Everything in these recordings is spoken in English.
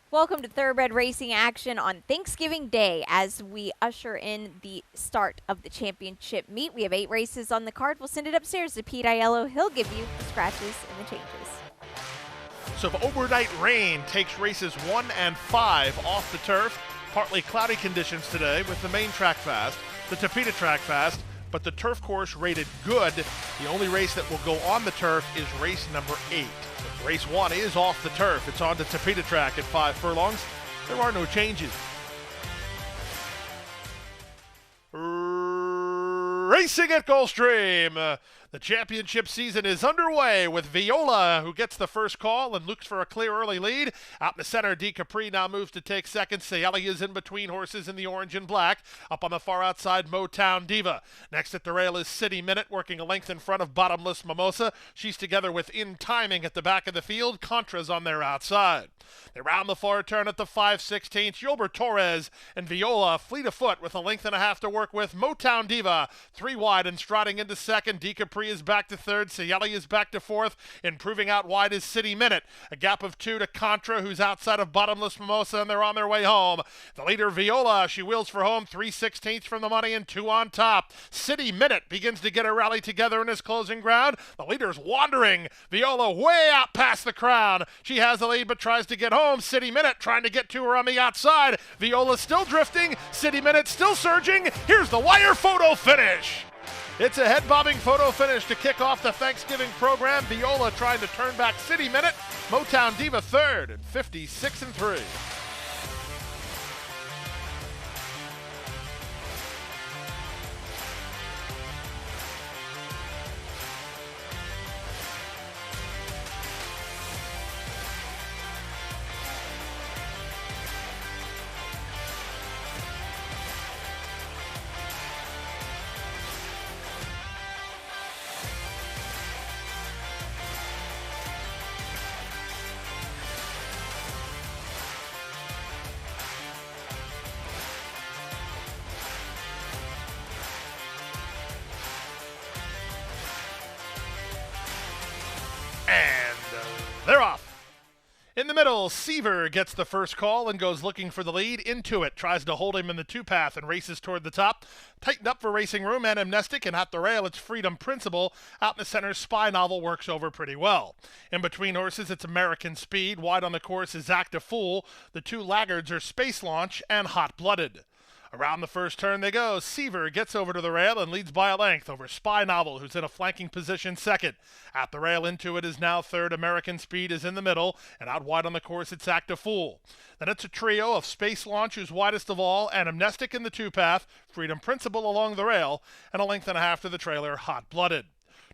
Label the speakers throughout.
Speaker 1: Welcome to Thoroughbred Racing action on Thanksgiving Day as we usher in the start of the championship meet. We have 8 races on the card. We'll send it upstairs to Pete Aiello. He'll give you the scratches and the changes.
Speaker 2: So if overnight rain takes races 1 and 5 off the turf, partly cloudy conditions today with the main track fast, the Topeka track fast, but the turf course rated good. The only race that will go on the turf is race number 8. Race 1 is off the turf. It's on the Topeka track at 5 furlongs. There are no changes. Racing at Gulfstream. The championship season is underway with Viola, who gets the first call and looks for a clear early lead. Out in the center, D. Capri now moves to take second. Sayeli is in between horses in the orange and black. Up on the far outside, Motown Diva. Next at the rail is City Minute, working a length in front of Bottomless Mimosa. She's together with In Timing at the back of the field. Contra's on their outside. They round the far turn at the 5/16. Gilbert Torres and Viola fleet of foot with a length and a half to work with. Motown Diva 3 wide and striding into second. D. Capri is back to third. Sayeli is back to fourth. Improving out wide is City Minute. A gap of 2 to Contra, who's outside of Bottomless Mimosa, and they're on their way home. The leader, Viola, she wheels for home. 3/16 from the money and 2 on top. City Minute begins to get her rally together in his closing ground. The leader's wandering. Viola way out past the crown. She has the lead but tries to get home. City Minute trying to get to her on the outside. Viola still drifting. City Minute still surging. Here's the wire photo finish. It's a head-bobbing photo finish to kick off the Thanksgiving program. Viola trying to turn back City Minute. Motown Diva third at 56-3. They're off. In the middle, Seaver gets the first call and goes looking for the lead. Into it, tries to hold him in the 2-path and races toward the top. Tightened up for Racing Room and Amnestic, and at the rail, it's Freedom Principle. Out in the center, Spy Novel works over pretty well. In between horses, it's American Speed. Wide on the course is Act a Fool. The 2 laggards are Space Launch and Hot Blooded. Around the first turn they go. Seaver gets over to the rail and leads by a length over Spy Novel, who's in a flanking position second. At the rail, Into It is now third. American Speed is in the middle, and out wide on the course it's Act a Fool. Then it's a trio of Space Launch, who's widest of all, and Amnestic in the 2-path, Freedom Principle along the rail, and a length and a half to the trailer, Hot Blooded.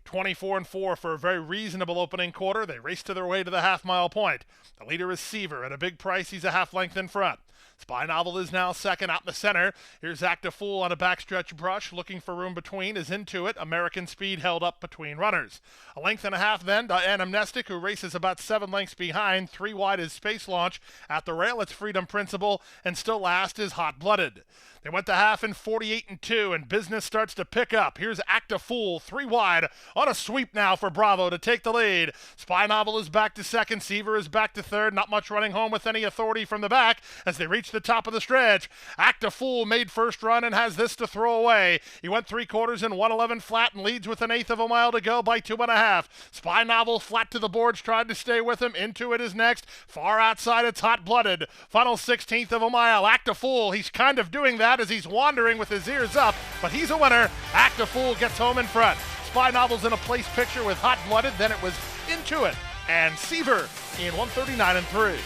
Speaker 2: 24-4 for a very reasonable opening quarter. They race to their way to the half-mile point. The leader is Seaver. At a big price, he's a half length in front. Spy Novel is now second out in the center. Here's Act a Fool on a backstretch brush. Looking for room between is Into It. American Speed held up between runners. A length and a half then to Amnestic, who races about 7 lengths behind. 3 wide is Space Launch. At the rail, it's Freedom Principle. And still last is Hot Blooded. They went to half in 48-2, and business starts to pick up. Here's Act a Fool, 3 wide, on a sweep now for Bravo to take the lead. Spy Novel is back to second. Seaver is back to third. Not much running home with any authority from the back as they reach the top of the stretch. Act a Fool made first run and has this to throw away. He went 3/4 in 1:11 flat and leads with 1/8 of a mile to go by 2.5. Spy Novel flat to the boards, tried to stay with him. Into It is next. Far outside, it's Hot Blooded. Final 1/16 of a mile. Act a Fool, he's kind of doing that as he's wandering with his ears up, but he's a winner. Act a Fool gets home in front. Spy Novel's in a place picture with Hot Blooded, then it was Into It and Seaver in 139-3.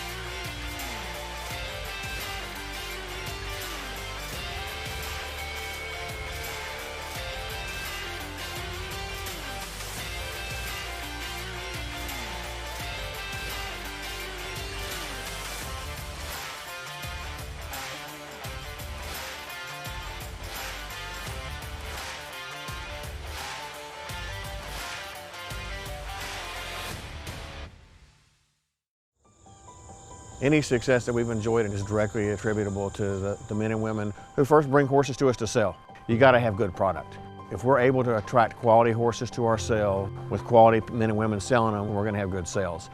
Speaker 3: Any success that we've enjoyed is directly attributable to the men and women who first bring horses to us to sell. You got to have good product. If we're able to attract quality horses to our sale with quality men and women selling them, we're going to have good sales.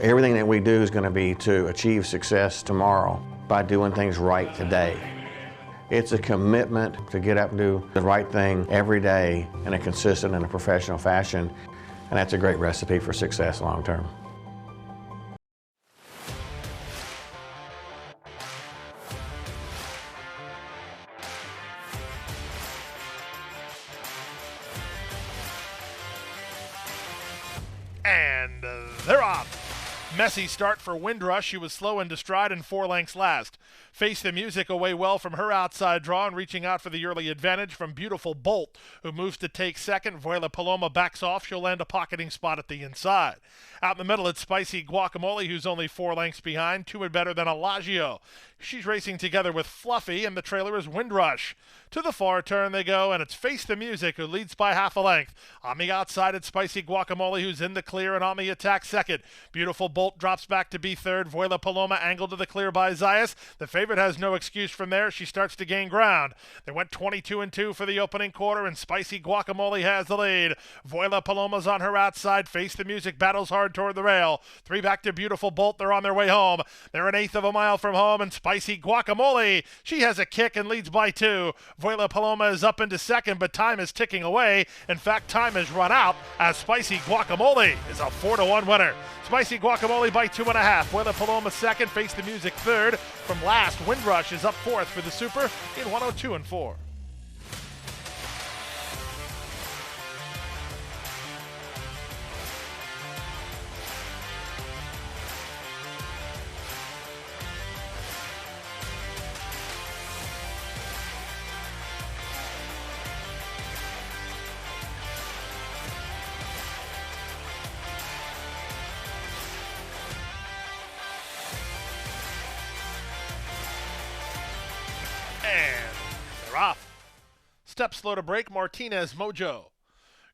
Speaker 3: Everything that we do is going to be to achieve success tomorrow by doing things right today. It's a commitment to get up and do the right thing every day in a consistent and a professional fashion, and that's a great recipe for success long term.
Speaker 2: And they're off. Messy start for Windrush. She was slow into stride and 4 lengths last. Face the Music away well from her outside draw and reaching out for the early advantage from Beautiful Bolt, who moves to take second. Vuela Paloma backs off. She'll land a pocketing spot at the inside. Out in the middle, it's Spicy Guacamole, who's only 4 lengths behind, 2 and better than Elagio. She's racing together with Fluffy, and the trailer is Windrush. To the far turn they go, and it's Face the Music, who leads by half a length. On the outside, it's Spicy Guacamole, who's in the clear and on the attack second. Beautiful Bolt drops back to be third. Vuela Paloma angled to the clear by Zayas. The favorite has no excuse from there. She starts to gain ground. They went 22-2 for the opening quarter, and Spicy Guacamole has the lead. Vuela Paloma's on her outside. Face the Music battles hard toward the rail. 3 back to Beautiful Bolt. They're on their way home. They're an eighth of a mile from home, and Spicy Guacamole, she has a kick and leads by 2. Vuela Paloma is up into second, but time is ticking away. In fact, time has run out as Spicy Guacamole is a 4-1 winner. Spicy Guacamole by 2.5. Vuela Paloma second. Face the Music third. From last, Windrush is up fourth for the Super in 102-4. And they're off. Step slow to break, Martinez Mojo.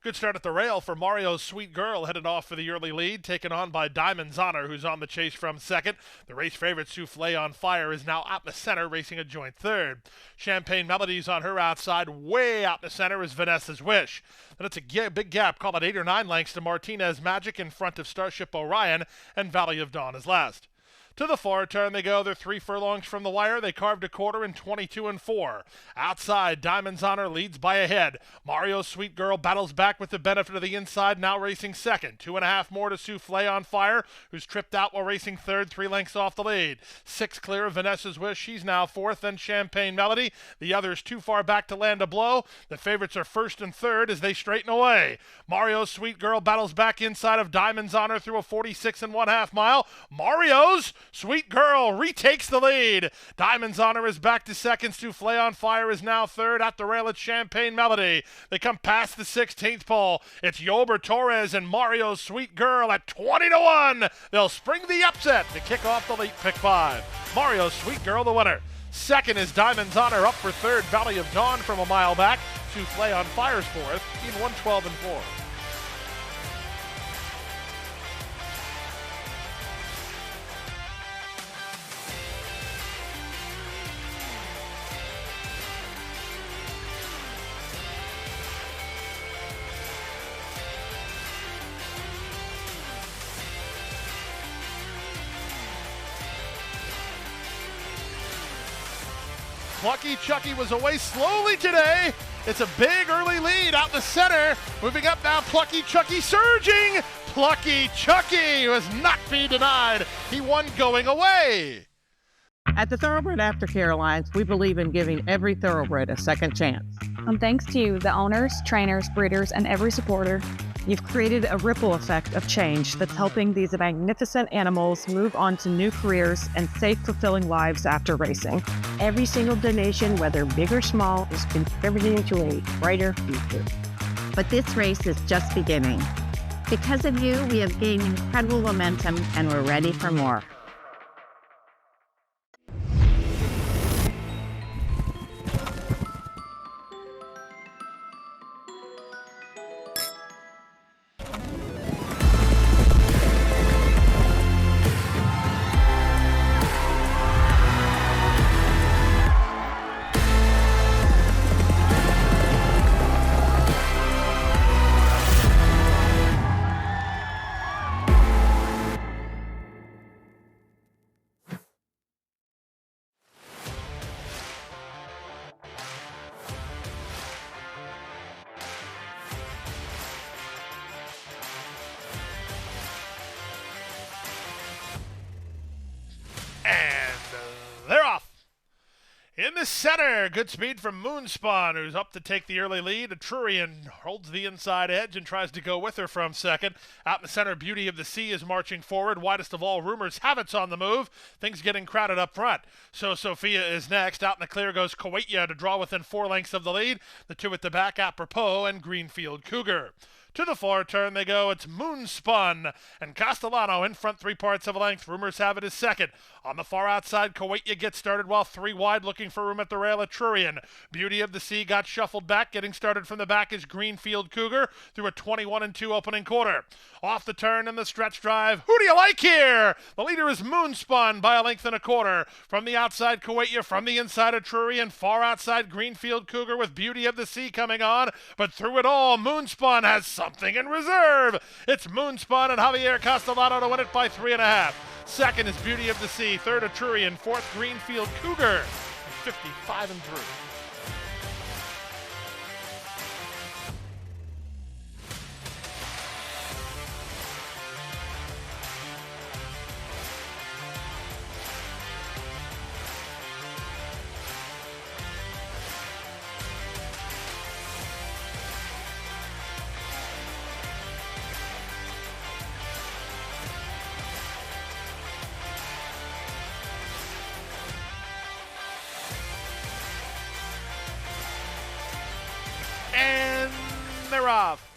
Speaker 2: Good start at the rail for Mario's Sweet Girl, headed off for the early lead, taken on by Diamond's Honor, who's on the chase from second. The race favorite Souffle on Fire is now out in the center, racing a joint third. Champagne Melody's on her outside. Way out in the center is Vanessa's Wish. Then it's a big gap, call it 8 or 9 lengths to Martinez Magic in front of Starship Orion, and Valley of Dawn is last. To the far turn they go. They're 3 furlongs from the wire. They carved a quarter in 22-4. Outside, Diamond's Honor leads by a head. Mario's Sweet Girl battles back with the benefit of the inside, now racing second. 2.5 more to Souffle on Fire, who's tripped out while racing third, 3 lengths off the lead. 6 clear of Vanessa's Wish. She's now fourth, then Champagne Melody. The others too far back to land a blow. The favorites are first and third as they straighten away. Mario's Sweet Girl battles back inside of Diamond's Honor through a 46.5 mile. Mario's Sweet Girl retakes the lead. Diamond's Honor is back to second. Souffle on Fire is now third. At the rail, it's Champagne Melody. They come past the 16th pole. It's Yober Torres and Mario's Sweet Girl at 20-1. They'll spring the upset to kick off the late pick 5. Mario's Sweet Girl the winner. Second is Diamond's Honor, up for third. Valley of Dawn from a mile back. Souffle on Fire's fourth in 112-4. Plucky Chucky was away slowly today. It's a big early lead out in the center. Moving up now, Plucky Chucky surging. Plucky Chucky was not be denied. He won going away.
Speaker 4: At the Thoroughbred Aftercare Alliance, we believe in giving every thoroughbred a second chance.
Speaker 5: Thanks to you, the owners, trainers, breeders, and every supporter,
Speaker 4: You've created a ripple effect of change that's helping these magnificent animals move on to new careers and safe, fulfilling lives after racing.
Speaker 6: Every single donation, whether big or small, is contributing to a brighter future.
Speaker 7: But this race is just beginning. Because of you, we have gained incredible momentum and we're ready for more.
Speaker 2: the center. Good speed from Moonspawn, who's up to take the early lead. Etrurian holds the inside edge and tries to go with her from second. Out in the center, Beauty of the Sea is marching forward. Widest of all, Rumors Have It's on the move. Things getting crowded up front. So Sophia is next. Out in the clear goes Kuwaitia to draw within 4 lengths of the lead. The two at the back, Apropos and Greenfield Cougar. To the far turn they go. It's Moonspun and Castellano in front 3 parts of a length. Rumors Have It is second. On the far outside, Kuwaitia gets started while 3 wide looking for room at the rail. Etrurian. Beauty of the Sea got shuffled back. Getting started from the back is Greenfield Cougar through a 21-2 opening quarter. Off the turn and the stretch drive. Who do you like here? The leader is Moonspun by a length and a quarter. From the outside, Kuwaitia. From the inside, Etrurian. Far outside, Greenfield Cougar with Beauty of the Sea coming on. But through it all, Moonspun has something in reserve. It's Moonspun and Javier Castellano to win it by 3.5. Second is Beauty of the Sea. Third, Etrurian. Fourth, Greenfield Cougar. 55 and 3. And they're off.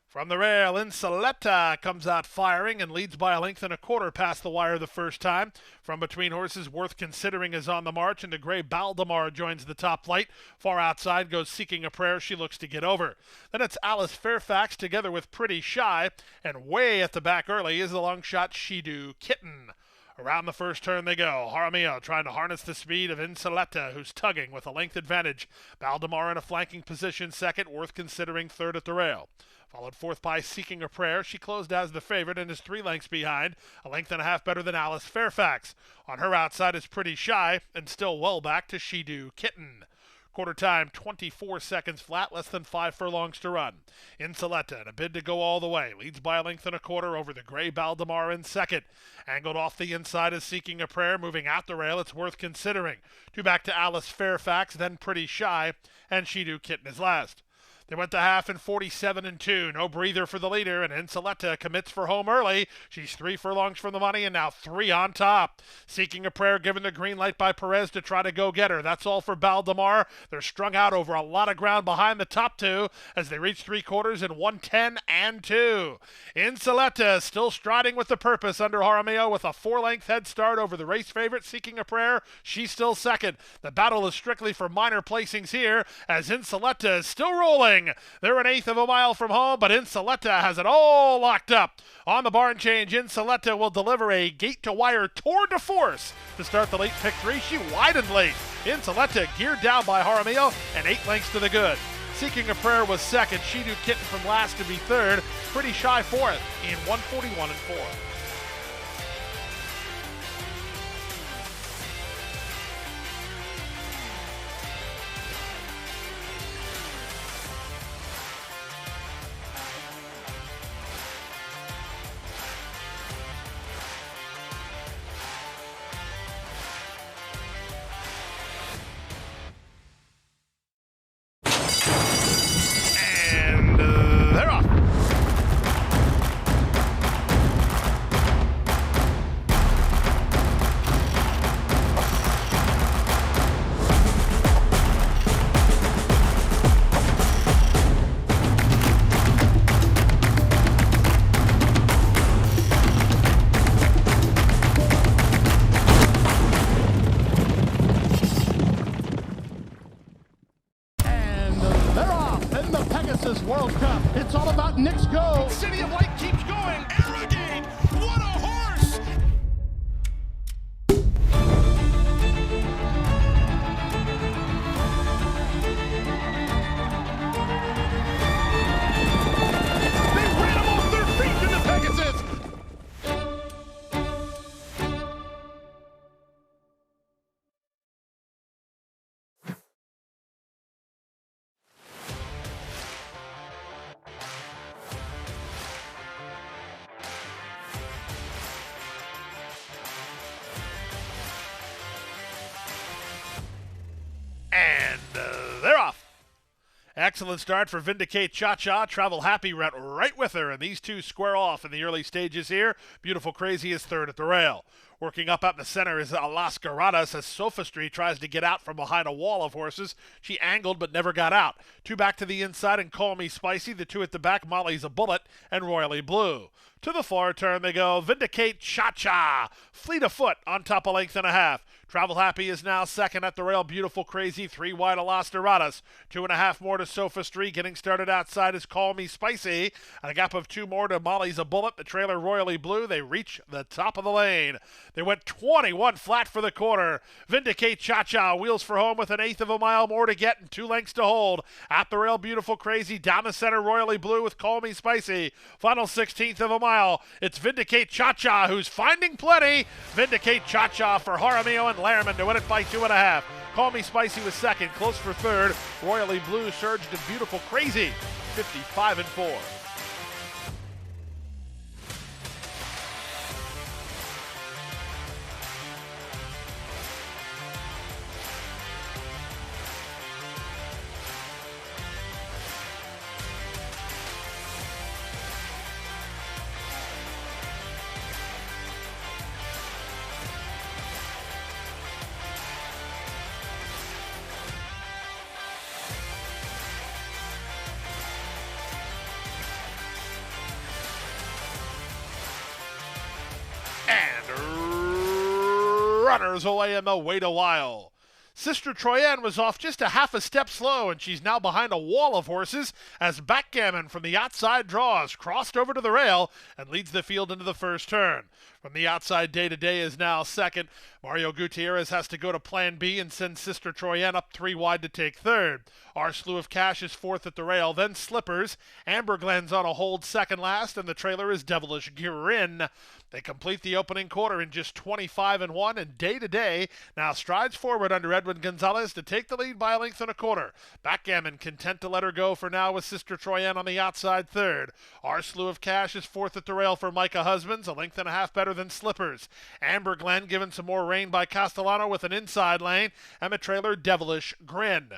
Speaker 2: From the rail, Insoletta comes out firing and leads by a length and a quarter past the wire the first time. From between horses, Worth Considering is on the march, and the gray Baldemar joins the top flight. Far outside goes Seeking a Prayer. She looks to get over. Then it's Alice Fairfax together with Pretty Shy, and way at the back early is the long shot She-Do Kitten. Around the first turn they go. Jaramillo trying to harness the speed of Insoletta, who's tugging with a length advantage. Baldemar in a flanking position second, Worth Considering third at the rail. Followed fourth by Seeking a Prayer. She closed as the favorite and is 3 lengths behind, a length and a half better than Alice Fairfax. On her outside is Pretty Shy, and still well back to She-Do Kitten. Quarter time, 24 seconds flat, less than 5 furlongs to run. Insoletta, in a bid to go all the way, leads by a length and a quarter over the gray Baldemar in second. Angled off the inside is Seeking a Prayer, moving out the rail, it's Worth Considering. 2 back to Alice Fairfax, then Pretty Shy, and She-Do Kitten is last. They went to half in 47 and 2. No breather for the leader, and Insoletta commits for home early. She's 3 furlongs from the money and now 3 on top. Seeking a Prayer given the green light by Perez to try to go get her. That's all for Baldemar. They're strung out over a lot of ground behind the top 2 as they reach 3 quarters in 110 and 2. Insoletta still striding with the purpose under Jaramillo with a 4-length head start over the race favorite Seeking a Prayer. She's still second. The battle is strictly for minor placings here as Insoletta is still rolling. They're an 1/8 of a mile from home, but Insoletta has it all locked up. On the barn change, Insoletta will deliver a gate-to-wire tour de force to start the late pick 3. She widened late. Insoletta geared down by Jaramillo and 8 lengths to the good. Seeking a Prayer was second. She-Do Kitten from last to be third. Pretty Shy fourth in 141 and 4. Excellent start for Vindicate Cha-Cha. Travel Happy went right with her, and these two square off in the early stages here. Beautiful Crazy is third at the rail. Working up the center is Alascaradas as Sophistry tries to get out from behind a wall of horses. She angled but never got out. Two back to the inside and Call Me Spicy. The two at the back, Molly's a Bullet and Royally Blue. To the far turn they go. Vindicate Cha-Cha. Fleet of Foot on top of length and a half. Travel Happy is now second at the rail. Beautiful Crazy, 3 wide Alascaradas. 2.5 more to Sophistry. Getting started outside is Call Me Spicy. And a gap of 2 more to Molly's a Bullet. The trailer Royally Blue. They reach the top of the lane. They went 21 flat for the quarter. Vindicate Cha-Cha wheels for home with 1/8 of a mile more to get and 2 lengths to hold. At the rail, Beautiful Crazy. Down the center, Royally Blue with Call Me Spicy. Final 1/16 of a mile. It's Vindicate Cha-Cha who's finding plenty. Vindicate Cha-Cha for Jaramillo and Lehrman to win it by 2.5. Call Me Spicy was second, close for third. Royally Blue surged to Beautiful Crazy, 55-4. Runners away in the Wait a While. Sister Troyenne was off just a half a step slow, and she's now behind a wall of horses as Backgammon from the outside draws, crossed over to the rail, and leads the field into the first turn. From the outside, Day to Day is now second. Mario Gutierrez has to go to Plan B and send Sister Troyenne up 3 wide to take third. Our Slew of Cash is fourth at the rail, then Slippers. Amber Glen's on a hold second last, and the trailer is Devilish Grin. They complete the opening quarter in just 25-1, and Day to Day now strides forward under Edwin Gonzalez to take the lead by 1.25. Backgammon content to let her go for now with Sister Troyenne on the outside third. Our Slew of Cash is fourth at the rail for Micah Husbands, 1.5 better than Slippers. Amber Glen given some more rain by Castellano with an inside lane, and the trailer Devilish Grin.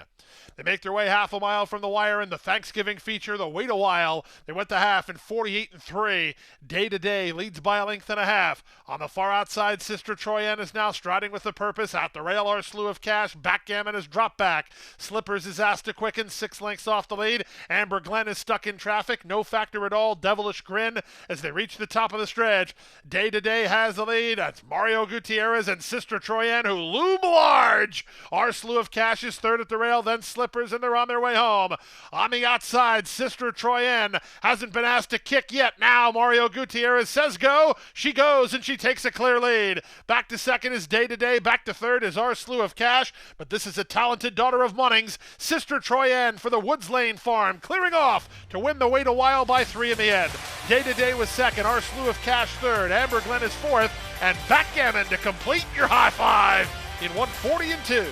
Speaker 2: They make their way half a mile from the wire in the Thanksgiving feature, the Wait a While. They went to half in 48-3. Day to Day leads by 1.5. On the far outside, Sister Troyenne is now striding with a purpose. At the rail, Our Slew of Cash. Backgammon is dropped back. Slippers is asked to quicken, 6 lengths off the lead. Amber Glen is stuck in traffic. No factor at all. Devilish Grin as they reach the top of the stretch. Day to Day has the lead. That's Mario Gutierrez and Sister Troyenne who loom large. Our Slew of Cash is third at the rail, then Slippers, and they're on their way home. On the outside, Sister Troyenne hasn't been asked to kick yet. Now Mario Gutierrez says go. She goes, and she takes a clear lead. Back to second is Day to Day. Back to third is Our Slew of Cash. But this is a talented daughter of Munnings. Sister Troyenne for the Woods Lane Farm, clearing off to win the Wait a While by 3 in the end. Day to Day was second. Our Slew of Cash third. Amber Glen is fourth. And Backgammon to complete your high five in 140-2.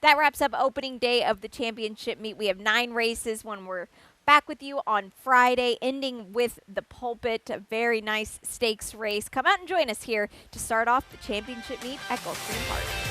Speaker 1: That wraps up opening day of the championship meet. We have 9 races when we're back with you on Friday, ending with the Pulpit, a very nice stakes race. Come out and join us here to start off the championship meet at Gulfstream Park.